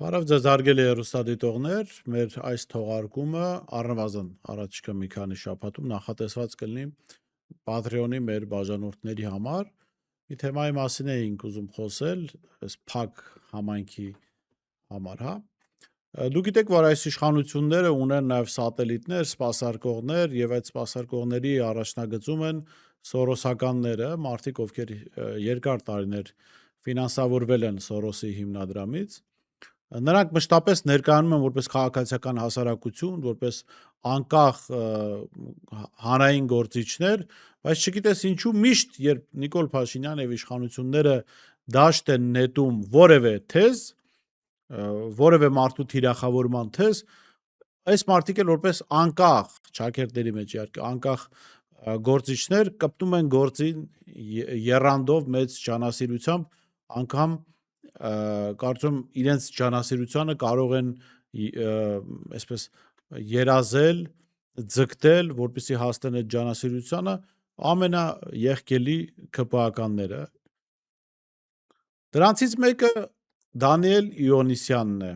Բարև ձեզ հարգելի հեռուստադիտողներ, մեր այս թողարկումը առնվազն առաջիկա մի քանի շաբաթում նախատեսված կլինի Patreon-ի մեր բաժանորդների համար։ Մի թեմայի մասին էինք ուզում խոսել, այս փակ համայնքի համար, հա։ Դուք գիտեք, որ այս իշխանությունները ունեն նաև սատելիտներ, սպասարկողներ, եւ այդ սպասարկողների առաջնագծում են սորոսականները, մարդիկ, ովքեր երկար տարիներ ֆինանսավորվել են Սորոսի հիմնադրամից։ Նրանք մշտապես ներկայանում են որպես քաղաքացիական հասարակություն, որպես անկախ հանրային գործիչներ, բայց չգիտես ինչու միշտ, երբ Նիկոլ Փաշինյանը եւ իշխանությունները դաշտ են նետում որևէ թեզ, որևէ մարդու թիրախավորման թեզ, այս մարդիկ էլ որպես անկախ ճակերտների մեջ իհարկե անկախ գործիչներ կպտում են գործին երանդով մեծ ջանասիրությամբ, անգամ կարծում իրենց ջանասիրությանը կարող են այսպես երազել, ձգտել, որպեսզի հասնեն այդ ջանասիրությանը ամենաեղկելի ԿՊԱ-ականները։ Դրանցից մեկը Դանիել Իոնիսյանն է,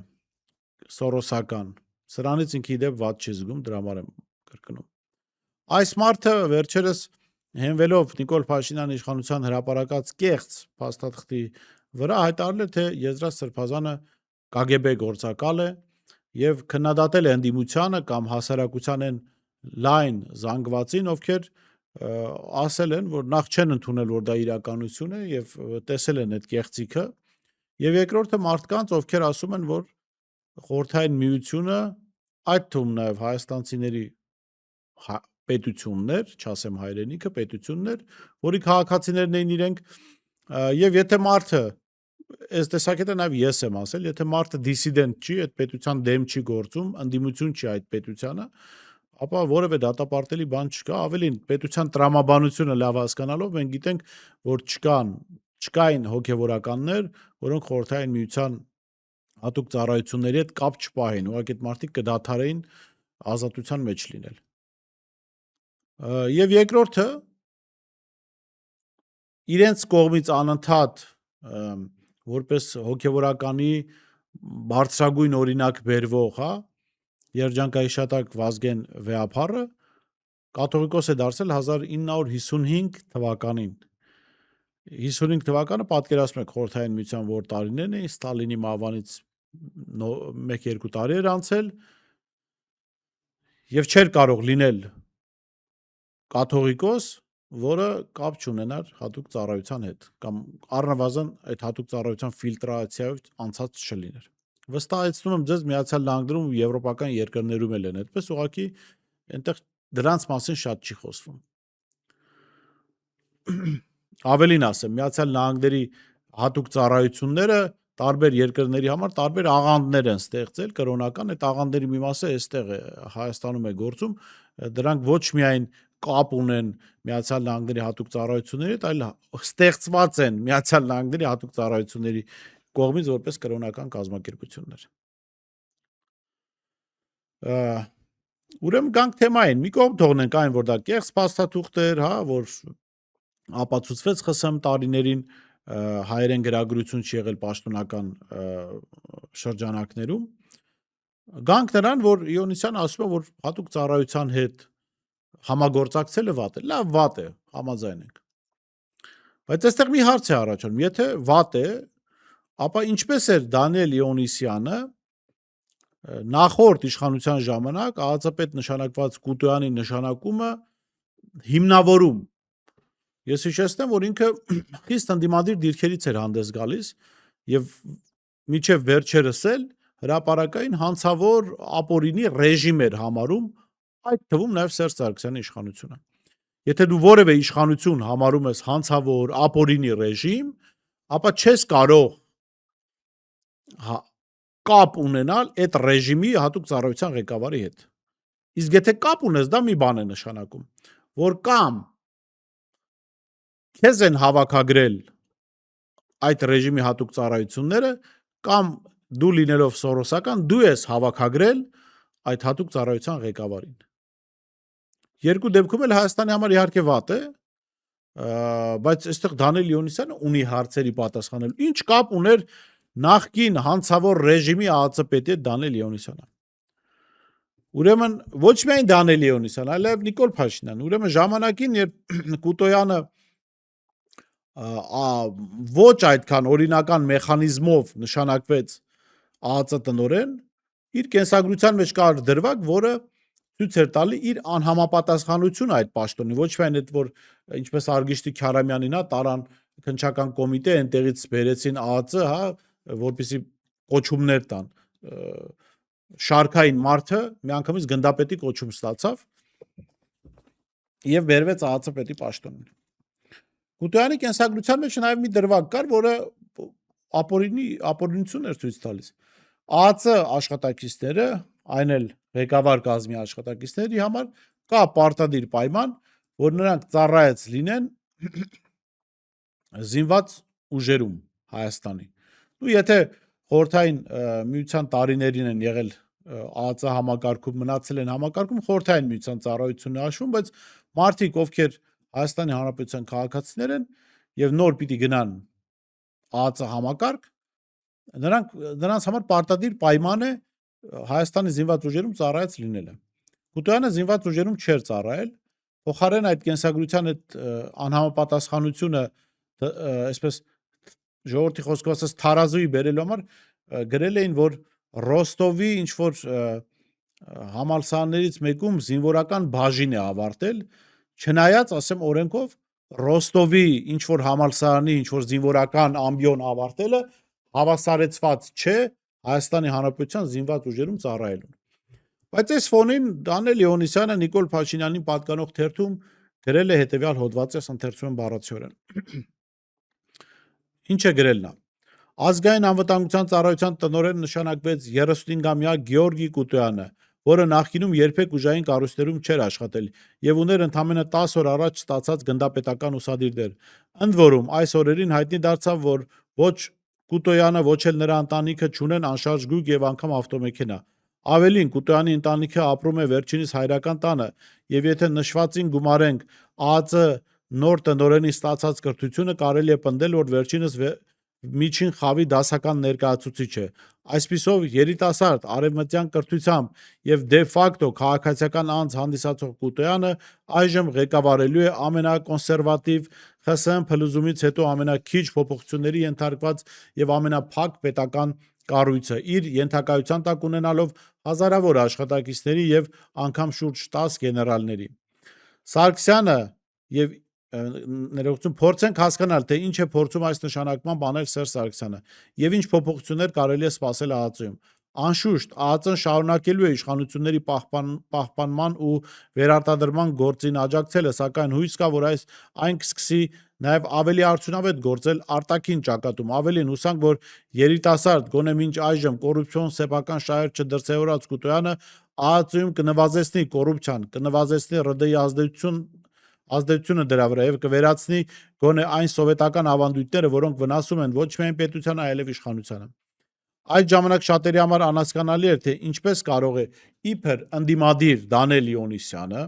սորոսական։ Սրանից ինքը իդեպ ված չի զգում, դրա համար եմ կրկնում։ Այս մարդը վերջերս հենվելով Նիկոլ Փաշինյանի իշխանության հրապարակած կեղծ փաստաթղթի վրա հայտարարել է, թե Եզրած Սրբազանը KGB գործակալ է եւ քննադատել է ընդդիմությանը կամ հասարակության են լայն զանգվածին, ովքեր ասել են, որ նախ չեն ընդունել, որ դա իրականություն է եւ տեսել են այդ կեղծիքը, եւ երկրորդը մարդկանց, ովքեր ասում են, որ Խորհրդային Միությունը, այդ թվում նաեւ հայաստանցիների պետություններ, չասեմ հայրենիքը, պետություններ, որի քաղաքացիներն էին իրենք, եւ եթե մարդը այս տեսակետը նաև ես եմ ասել, եթե մարդը դիսիդենտ չի, այդ պետության դեմ չի գործում, ընդդիմություն չի այդ պետությանը, ապա որևէ դատապարտելի բան չկա, ավելին պետության տրամաբանությունը լավ հասկանալով մենք գիտենք, որ չկային հոգևորականներ, որոնք Խորհրդային Միության հատուկ ծառայությունների հետ կապ չպահեին, ուղղակի այդ մարդիկ կդադարեին ազատության մեջ լինել։ Եվ երկրորդը իրենց կողմից անընդհատ որպես հոգևորականի բարձրագույն օրինակ բերվող, հա, երջանկայիշատակ Վազգեն Վեհափառը կաթողիկոս է դարձել 1955 թվականին։ 55 թվականը պատկերացնում եք Խորհրդային Միության որ տարիներն էին, Ստալինի մահվանից 1-2 տարի էր անցել եւ չէր կարող լինել կաթողիկոս, որը կապ չունենար հատուկ ծառայության հետ կամ առնվազն այդ հատուկ ծառայության ֆիլտրացիայով անցած չլիներ։ Վստահեցնում եմ ձեզ Միացյալ Նահանգներում ու եվրոպական երկրներում էլ են այդպես, ուղղակի այնտեղ դրանց մասին շատ չի խոսվում։ Ավելին ասեմ, Միացյալ Նահանգների հատուկ ծառայությունները տարբեր երկրների համար տարբեր աղանդներ են ստեղծել, կրոնական, այդ աղանդերի մի մասը այստեղ է Հայաստանում է գործում, դրանք ոչ միայն կապ ունեն Միացյալ Նահանգների հատուկ ծառայությունների հետ, այլ ստեղծված են Միացյալ Նահանգների հատուկ ծառայությունների կողմից որպես կրոնական կազմակերպություններ։ Ուրեմն գանք թեմային, մի կողմ թողնենք այն, որ դա կեղծ փաստաթուղթ էր, հա, որ ապացուցվեց ԽՍՀՄ տարիներին հայերեն գրագրություն չի եղել պաշտոնական շրջանակներում։ Գանք նրան, որ Իոնիսյանը ասում է, որ հատուկ ծառայության հետ համագործակցելը վատ է, լավ վատ է, համաձայն ենք։ Բայց այստեղ մի հարց է առաջանում, եթե վատ է, ապա ինչպես էր Դանիել Իոնիսյանը նախորդ իշխանության ժամանակ ԱԱԾ-պետ նշանակված Կուտոյանի նշանակումը հիմնավորում։ Ես հիշեցնեմ, որ ինքը խիստ ընդդիմադիր դիրքերից էր հանդես գալիս եւ մինչեւ վերջերս էլ հրապարակային հանցավոր ապօրինի ռեժիմ էր համարում, այդ թվում նաև Սերժ Սարգսյանի իշխանությունը։ Եթե դու որևէ իշխանություն համարում ես հանցավոր ապօրինի ռեժիմ, ապա չես կարող կապ ունենալ այդ ռեժիմի հատուկ ծառայության ղեկավարի հետ։ Իսկ եթե կապ ունես, դա մի բան է նշանակում, որ կամ քեզ են հավաքագրել այդ ռեժիմի հատուկ ծառայությունները, կամ դու լինելով սորոսական, դու ես հավաքագրել այդ հատուկ ծառայության ղեկավարին։ Երկու դեպքում էլ Հայաստանի համար իհարկե վատ է, բայց այստեղ Դանիել Իոնիսյանը ունի հարցերի պատասխանել։ Ինչ կապ ուներ նախկին հանցավոր ռեժիմի ԱԱՑ պետի Դանիել Լեոնիսյանը։ Ուրեմն ոչ միայն Դանիել Լեոնիսյան, այլև Նիկոլ Փաշինյան։ Ուրեմն ժամանակին, երբ Կուտոյանը ոչ այդքան օրինական մեխանիզմով նշանակվեց ԱԱՑ տնօրեն, իր կենսագրության մեջ կար դրվագ, որը ցույց էր տալի իր անհամապատասխանությունը այդ պաշտոնի, ոչ միայն այդ որ ինչպես Արգիշտի Քյարամյանին, տարան քննչական կոմիտե, այնտեղից բերեցին ԱԱՑ, որպեսզի կոչումներ տան։ Շարքային մարդը միանգամից գնդապետի կոչում ստացավ եւ բերվեց ԱԱՑ պետի պաշտոնին։ Կուտոյանի կենսագրության մեջ նաեւ մի դրվագ կար, որը ապօրինություն էր ցույց տալիս։ ԱԱՑ աշխատակիցները, այն էլ ղեկավար կազմի աշխատակիցների համար կա պարտադիր պայման, որ նրանք ծառայեց լինեն զինված ուժերում Հայաստանի։ Ու եթե խորհրդային միության տարիներին են եղել ԱԱՑ համակարգում, մնացել են համակարգում, խորհրդային միության ծառայությունն է հաշվում, բայց մարդիկ, ովքեր Հայաստանի Հանրապետության քաղաքացիներ են եւ նոր պիտի գնան ԱԱՑ համակարգ, նրանց համար պարտադիր պայման է Հայաստանի զինված ուժերում ծառայած լինելը։ Կուտոյանը զինված ուժերում չէր ծառայել, փոխարեն այդ կենսագրության այդ անհամապատասխանությունը, այսպես ժողովրդի խոսքով ասած թարազուի բերելու համար գրել էին, որ Ռոստովի ինչ որ համալսարաններից մեկում զինվորական բաժին է ավարտել, չնայած, ասեմ օրենքով, Ռոստովի ինչ որ համալսարանի ինչ որ զինվորական ամբիոն ավարտելը հավասարեցված չէ Հայաստանի Հանրապետության զինված ուժերում ծառայելուն։ Բայց այս ֆոնին Դանիել Լեոնիսյանը Նիկոլ Փաշինյանին պատկանող թերթում գրել է հետևյալ հոդվածը, ընթերցում եմ բառացիորեն։ Ինչ է գրել նա։ Ազգային անվտանգության ծառայության տնօրեն նշանակվեց 35-ամյա Գեորգի Կուտոյանը, որը նախկինում երբեք ուժային կառույցներում չէր աշխատել եւ ուներ ընդամենը 10 օր առաջ ստացած գնդապետական ուսադիր դեր։ Ընդ որում, այս օրերին հայտնի դարձավ, որ ոչ Կուտոյանը, ոչ էլ նրա ընտանիքը չունեն անշարժ գույք եւ անգամ ավտոմեքենա։ Ավելին, Կուտոյանի ընտանիքը ապրում է վերջինիս հայրական տանը, եւ եթե նշվածին գումարենք ԱԱՑ նոր տնօրենի ստացած կրթությունը, կարելի է պնդել, որ վերջինս միջին խավի դասական ներկայացուցիչ է։ Այսպիսով երիտասարդ արևմտյան կրթությամբ եւ դե ֆակտո քաղաքացիական անձ հանդիսացող Կուտոյանը այժմ ղեկավարելու է ամենակոնսերվատիվ ԽՍՀՄ փլուզումից հետո ամենաքիչ փոփոխությունների ենթարկված եւ ամենափակ պետական կառույցը, իր ենթակայության տակ ունենալով հազարավոր աշխատակիցների եւ անգամ շուրջ 10 գեներալների։ Սարգսյանը եւ ներողություն, փորձենք հասկանալ, թե ինչ է փորձում այս նշանակմամբ անել Սերժ Սարգսյանը եւ ինչ փոփոխություններ կարելի է սպասել ԱԱԾ-ում։ Անշուշտ, ԱԱԾ-ն շարունակելու է իշխանությունների պահպանման ու վերարտադրման գործին աջակցելը, սակայն հույս կա, որ այն կսկսի նաեւ ավելի արդյունավետ գործել արտաքին ճակատում։ Ավելին, հուսանք, որ երիտասարդ, գոնե մինչ այժմ կոռուպցիոն սեփական շահեր չդրսևորած Կուտոյանը ԱԱԾ-ում կնվազեցնի կոռուպցիան, կնվազեցնի ՌԴ-ի ազդեցությունը դրա վրա եւ կվերացնի գոնե այն սովետական ավանդույթները, որոնք վնասում են ոչ միայն պետությանը, այլև իշխանությանը։ Այդ ժամանակ շատերի համար անհասկանալի էր, թե ինչպես կարող է իբր ընդդիմադիր Դանիել Լեոնիսյանը,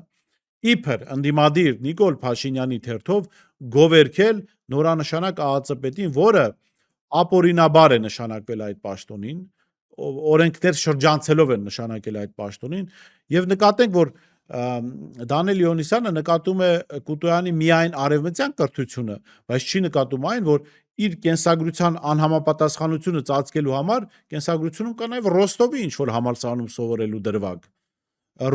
իբր ընդդիմադիր Նիկոլ Փաշինյանի թերթով գովերքել նորանշանակ ԱԱԾ պետին, որը ապօրինաբար է նշանակվել այդ պաշտոնին, օրենքներ շրջանցելով են նշանակել այդ պաշտոնին, եւ նկատենք, որ Դանիել Լեոնիսյանը նկատում է Կուտոյանի միայն արևմտյան կրթությունը, բայց չի նկատում այն, որ իր կենսագրության անհամապատասխանությունը ծածկելու համար կենսագրությունում կա նաև Ռոստովի ինչ-որ համալսարանում սովորելու դրվագ։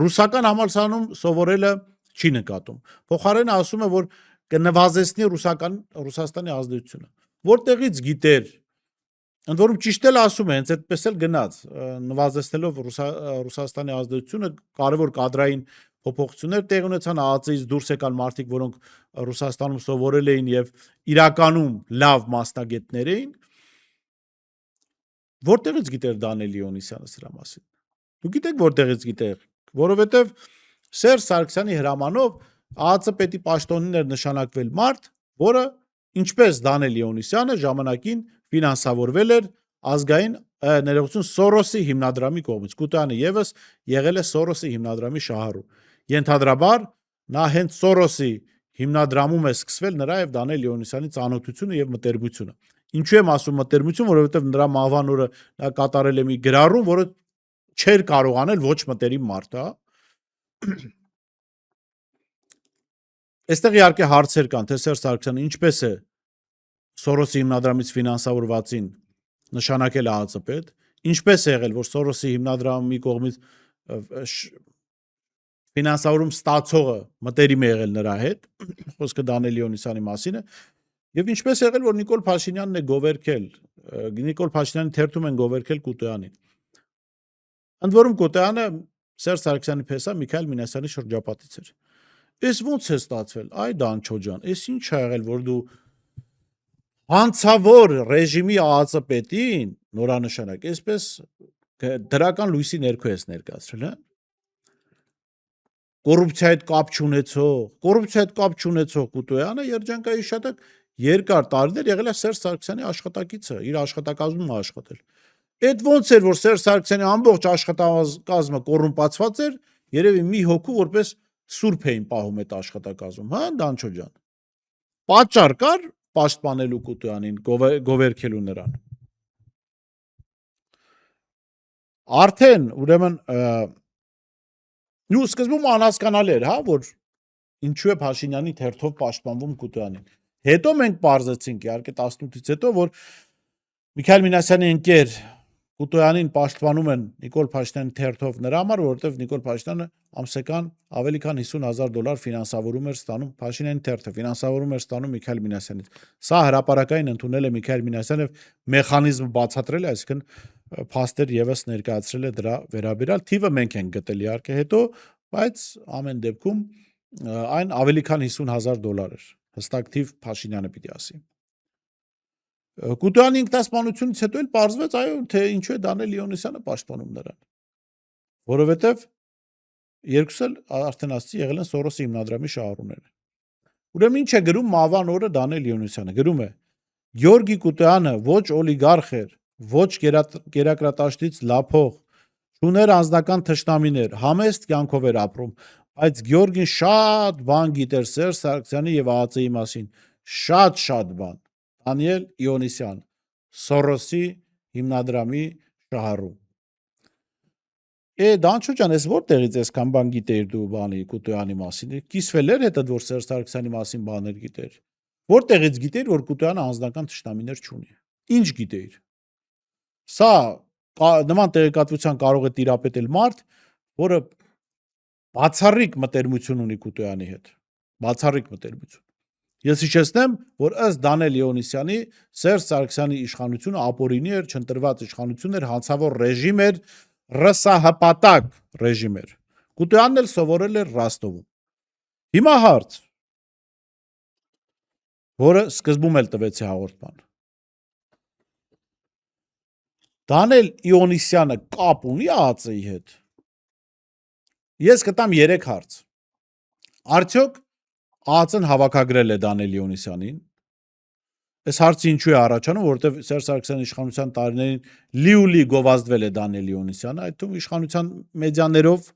Ռուսական համալսարանում սովորելը չի նկատում։ Փոխարենը ասում է, որ կնվազեցնի Ռուսաստանի ազդեցությունը։ Որտեղից գիտեր, ընդ որում ճիշտ էլ ասում է, հենց այդպես էլ գնաց, նվազեցնելով Ռուսաստանի ազդեցությունը, կարևոր կադրային փոփոխություններ տեղի ունեցան, ԱԱԾ-ից դուրս եկան մարդիկ, որոնք Ռուսաստանում սովորել էին եւ իրականում լավ մասնագետներ էին։ Որտեղից գիտեր Դանիել Լեոնիսյանը սրա մասին։ Դու գիտեք որտեղից գիտեր, որովհետեւ Սերժ Սարգսյանի հրամանով ԱԱԾ պետի պաշտոնին էր նշանակվել մարդ, որը ինչպես Դանիել Լեոնիսյանը ժամանակին ֆինանսավորվել էր ազգային ներողություն Սորոսի հիմնադրամի կողմից։ Կուտոյանը եւս եղել է Սորոսի հիմնադրամի շահառու։ Ենթադրաբար նա հենց Սորոսի հիմնադրամում է սկսվել նրա եւ Դանիել Լեոնիսյանի ծանոթությունը եւ մտերմությունը։ Ինչու եմ ասում մտերմություն, որովհետև նրա մահվան օրը նա կատարել է մի գրառում, որը չէր կարող անել ոչ մտերիմ մարդ, հա։ Այստեղ իհարկե հարցեր կան, թե Սերժ Սարգսյանը ինչպես է Սորոսի հիմնադրամից ֆինանսավորվածին նշանակել ԱԱԾ պետ, ինչպես է եղել, որ Սորոսի հիմնադրամի կողմից ֆինանսավորում ստացողը մտերիմ է եղել նրա հետ, խոսքը Դանիել Լեոնիսյանի մասին է, եւ ինչպես է եղել, որ Նիկոլ Փաշինյանն է գովերքել, Նիկոլ Փաշինյանի թերթում են գովերքել Կուտյանին։ Ընդ որում Կուտյանը Սերժ Սարգսյանի փեսա Միքայել Մինասյանի շրջապատից էր։ Էս ո՞նց է ստացվել։ Այ Դանչո ջան, էս ինչ ա եղել, որ դու հանցավոր ռեժիմի ԱԱԾ պետին նորանշանակ, այսպես դրական լույսի ներքո ես ներկայացրել, հա։ Կոռուպցիայի հետ կապ չունեցող Կուտոյանը երջանկայի շատ երկար տարիներ եղել է Սերժ Սարգսյանի աշխատակիցը, իր աշխատակազմում է աշխատել։ Այդ ոնց էր, որ Սերժ Սարգսյանի ամբողջ աշխատակազմը կոռումպացված էր, երևի մի հոգու որպես սուրբ էին պահում այդ աշխատակազմում, հա, Դանչո ջան։ Պատճառ կար պաշտպանելու Կուտյանին, գովերքելու նրան։ Արդեն, ուրեմն, ու սկզբում անհասկանալի էր, հա, որ ինչու է Փաշինյանի թերթով պաշտպանվում Կուտյանին։ Հետո մենք պարզեցինք, իհարկե 18-ից հետո, որ Միքայել Մինասյանի ընկեր Կուտյանին պաշտպանում են Նիկոլ Փաշինյանի թերթով նրա համար, որովհետև Նիկոլ Փաշինյանը ամսական ավելի քան $50,000 ֆինանսավորում էր ստանում Փաշինյանի թերթը, ֆինանսավորում էր ստանում Միքայել Մինասյանից։ Սա հրապարակային ընդունել է Միքայել Մինասյանը, մեխանիզմը բացատրել է, այսինքն փաստեր եւս ներկայացրել է դրա վերաբերյալ, թիվը մենք ենք գտել իհարկե հետո, բայց ամեն դեպքում այն ավելի քան $50,000 էր։ Հստակ թիվ Փաշինյանը պիտի ասի։ Կուտյանի ինքնասպանությունից հետո էլ պարզվեց, այո, թե ինչու է Դանիել Լեոնիսյանը պաշտպանում նրան։ Որովհետև երկուսը արդեն ասացի եղել են Սորոսի հիմնադրամի շահառուները։ Ուրեմն ինչ է գրում մահվան օրը Դանիել Լեոնիսյանը։ Գրում է. Գյորգի Կուտյանը ոչ օլիգարխ էր, ոչ կերակրատաշտից լափող, շուներ անձնական թշնամիներ, համեստ կյանքով էր ապրում, բայց Գյորգին շատ բան գիտեր Սերժ Սարգսյանի եւ ԱԱԾ-ի մասին, շատ բան։ Դանիել Լեոնիսյան, Սորոսի հիմնադրամի շահառու։ Դանչո ջան, ես որտեղից այսքան բան գիտեիր դու բանի Կուտյանի մասին։ Կիսվել էր հետդ, որ Սերժ Սարգսյանի մասին բաներ գիտեր։ Որտեղից գիտեիր, որ Կուտյանը անձնական թշնամիներ չունի։ Ինչ գիտեիր։ Սա նման տեղեկատվության կարող է տիրապետել մարդ, որը բացառիկ մտերմություն ունի Կուտյանի հետ։ Բացառիկ մտերմություն։ Ես հիշեցնեմ, որ ըստ Դանիել Լեոնիսյանի Սերժ Սարգսյանի իշխանությունը ապօրինի էր, չընտրված իշխանություն էր, հանցավոր ռեժիմ էր, ռսահպատակ ռեժիմ էր։ Կուտյանն էլ սովորել էր Ռոստովում։ Հիմա հարց, որը սկզբում էլ տվեցի հաղորդման։ Դանիել Լեոնիսյանը կապ ունի ԱԱԾ-ի հետ։ Ես կտամ 3 հարց։ Արդյոք ԱԱԾ-ն հավաքագրել է Դանիել Լեոնիսյանին։ Այս հարցը ինչու է առաջանում, որովհետև Սերժ Սարգսյանի իշխանության տարիներին լիուլի գովազդվել է Դանիել Լեոնիսյանը, այդ թվում իշխանության մեդիաներով,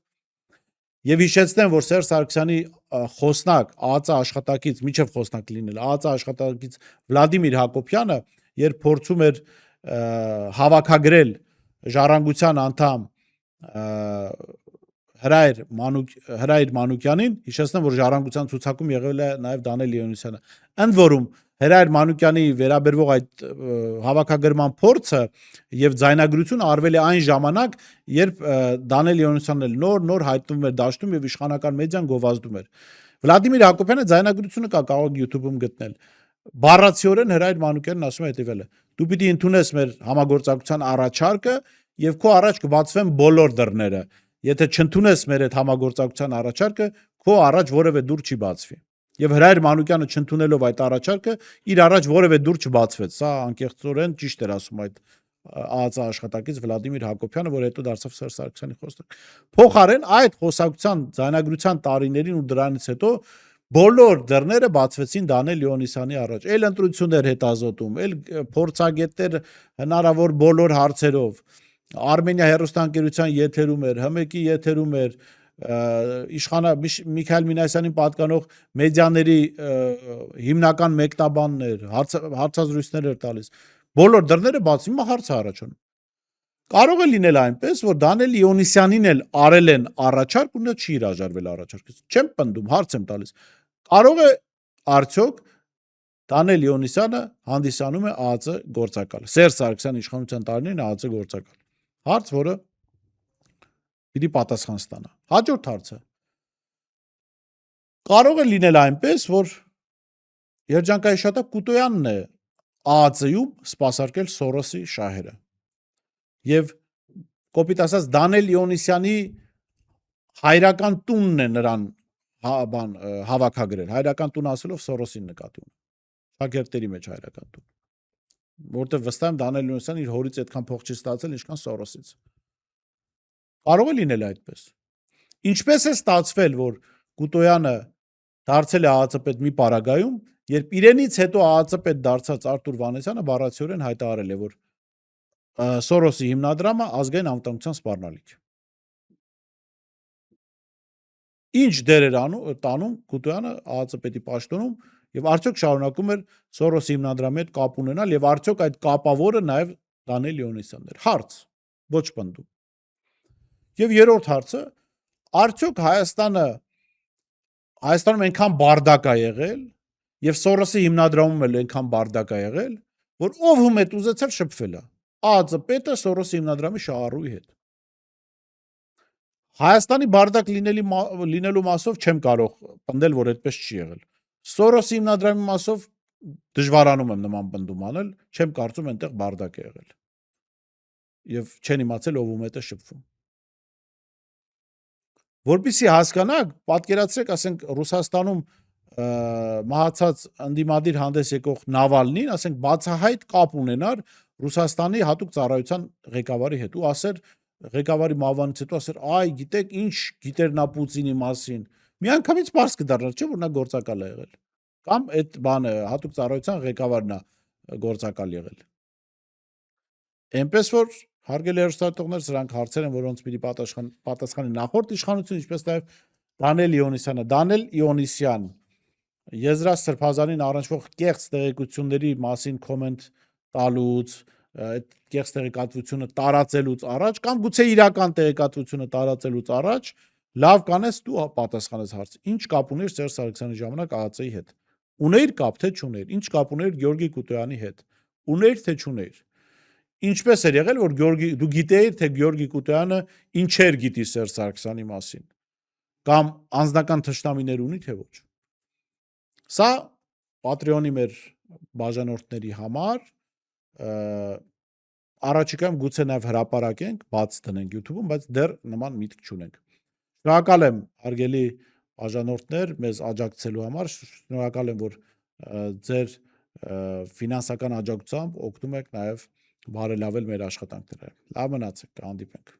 եւ հիշեցնեմ, որ Սերժ Սարգսյանի խոսնակ ԱԱԾ աշխատակից, միջև խոսնակ լինել, ԱԱԾ աշխատակից Վլադիմիր Հակոբյանը, երբ փորձում էր հավաքագրել ժառանգության անդամ Հրայր Մանուկյանին, հիշեցնեմ, որ ժառանգության ցուցակում եղել է նաև Դանիել Լեոնիսյանը։ Ընդ որում Հրայր Մանուկյանի վերաբերվող այդ հավաքագրման փորձը եւ ձայնագրությունը արվել է այն ժամանակ, երբ Դանիել Լեոնիսյանն էլ նոր հայտնվում էր դաշտում եւ իշխանական մեդիան գովազդում էր։ Վլադիմիր Հակոբյանը ձայնագրությունը կա, կարող YouTube-ում գտնել։ Բառացիորեն Հրայր Մանուկյանն ասում է հետեւելը. դու պիտի ընդունես մեր համագործակցության առաջարկը եւ քո առաջ կբացվեն բոլոր դռները։ Եթե չընդունես մեր այդ համագործակցության առաջարկը, քո առաջ որևէ դուռ չի բացվի։ Եվ Հրայր Մանուկյանը չընդունելով այդ առաջարկը, իր առաջ որևէ դուռ չբացվեց։ Սա անկեղծորեն ճիշտ էր ասում այդ ԱԱԾ աշխատակից Վլադիմիր Հակոբյանը, որ հետո դարձավ Սերժ Սարգսյանի խոսնակ։ Փոխարեն այդ խոսակցության ձայնագրության տարիներին ու դրանից հետո բոլոր դռները բացվեցին Դանիել Լեոնիսյանի առաջ։ Էլ ընտրություններ հետազոտում, էլ փորձագետներ հնարավոր բոլոր հարցերով։ Արմենիա հեռուստաընկերության եթերում էր, ՀՄԿ-ի եթերում էր, Միքայել Մինասյանին պատկանող մեդիաների հիմնական մեկնաբաններ, հարցազրույցներ էր տալիս։ Բոլոր դռները բաց, հիմա հարց է առաջանում։ Կարող է լինել այնպես, որ Դանիել Իոնիսյանին էլ արել են առաջարկ ու նա չի հրաժարվել առաջարկից։ Չեմ պնդում, հարց եմ տալիս։ Կարող է արդյոք Դանիել Իոնիսյանը հանդիսանում է ԱԱԾ գործակալ։ Սերժ Սարգսյանի իշխանության տարիներին ԱԱԾ գործակալ։ Հարց, որը պիտի պատասխան ստանա։ Հաջորդ հարցը։ Կարող է լինել այնպես, որ երջանկայիշատակ Կուտոյանն է ԱԱԾ-ում սպասարկել Սորոսի շահերը։ Եվ կոպիտ ասած Դանիել Իոնիսյանի հայրական տունն է նրան հավաքագրել։ Հայրական տուն ասելով Սորոսին նկատի ունի։ Շագերտերի մեջ հայրական տուն։ Որտեղ վստահ եմ Դանիել Իոնիսյանը իր հորից այդքան փող չի ստացել, ինչքան Սորոսից։ Կարող է լինել այդպես։ Ինչպես է ստացվել, որ Կուտոյանը դարձել է ԱԱԾ պետ մի պարագայում, երբ իրենից հետո ԱԱԾ պետ դարձած Արտուր Վանեսյանը բառացիորեն հայտարարել է, որ Սորոսի հիմնադրամը ազգային անվտանգության սպառնալիք։ Ինչ դեր էր տանում Կուտոյանը ԱԱԾ պետի պաշտոնում եւ արդյոք շարունակում էր Սորոսի հիմնադրամի հետ կապ ունենալ եւ արդյոք այդ կապավորը նաեւ Դանիել Իոնիսյանն էր։ Հարց, ոչ պնդում։ Եվ երրորդ հարցը, արդյոք Հայաստանում այնքան բարդակ է եղել եւ Սորոսի հիմնադրամում էլ այնքան բարդակ է եղել, որ ով ում հետ ուզեցել շփվել է։ ԱԱԾ պետը Սորոսի հիմնադրամի շահառուի հետ։ Հայաստանի բարդակ լինելու մասով չեմ կարող պնդել, որ այդպես չի եղել։ Սորոսի հիմնադրամի մասով դժվարանում եմ նման պնդում անել, չեմ կարծում այնտեղ բարդակ է եղել։ Եվ չեն իմացել ով ում հետ է շփվում։ Որպեսզի հասկանաք, պատկերացրեք, ասենք Ռուսաստանում մահացած ընդդիմադիր հանդես եկող Նավալնին, ասենք բացահայտ կապ ունենար Ռուսաստանի հատուկ ծառայության ղեկավարի հետ ու ասեր ղեկավարի մահվանից հետո ասեր, այ գիտեք ինչ գիտեր նա Պուտինի մասին։ Միանգամից բարձ կդառնար, չէ՞ որ նա գործակալ է եղել։ Կամ այդ բանը հատուկ ծառայության ղեկավարն է գործակալ եղել։ Էնպես որ հարգելի հեռուստատողներ, սրանք հարցեր են, որոնց պիտի պատասխանի նախորդ իշխանություն, ինչպես նաև Դանիել Իոնիսյանը։ Դանիել Իոնիսյան Եզրաստ Սրբազանին առնչվող կեղծ տեղեկությունների մասին կոմենտ տալուց, այդ կեղծ տեղեկատվությունը տարածելուց առաջ կամ գուցե իրական տեղեկատվությունը տարածելուց առաջ լավ կանես դու պատասխանես հարց։ Ինչ կապ ուներ Սերժ Սարգսյանի ժամանակ ԱԱԾ-ի հետ։ Ուներ կապ թե չուներ։ Ինչ կապ ուներ Գյորգի Կուտոյանի հետ։ Ուներ թե չուներ։ Ինչպես էր եղել, որ դու գիտեիր, թե Գյորգի Կուտոյանը ինչեր գիտի Սերժ Սարգսյանի մասին։ Կամ անձնական թշնամիներ ունի թե ոչ։ Սա Patreon-ի մեր բաժանորդների համար առաջիկայում գուցե նաև հրապարակենք, բաց դնենք YouTube-ում, բայց դեռ նման միտք չունենք։ Շնորհակալ եմ հարգելի բաժանորդներ մեզ աջակցելու համար, շնորհակալ եմ, որ ձեր ֆինանսական աջակցությամբ օգնում եք նաև բարելավել մեր աշխատանքները։ Լավ մնացեք, կհանդիպենք։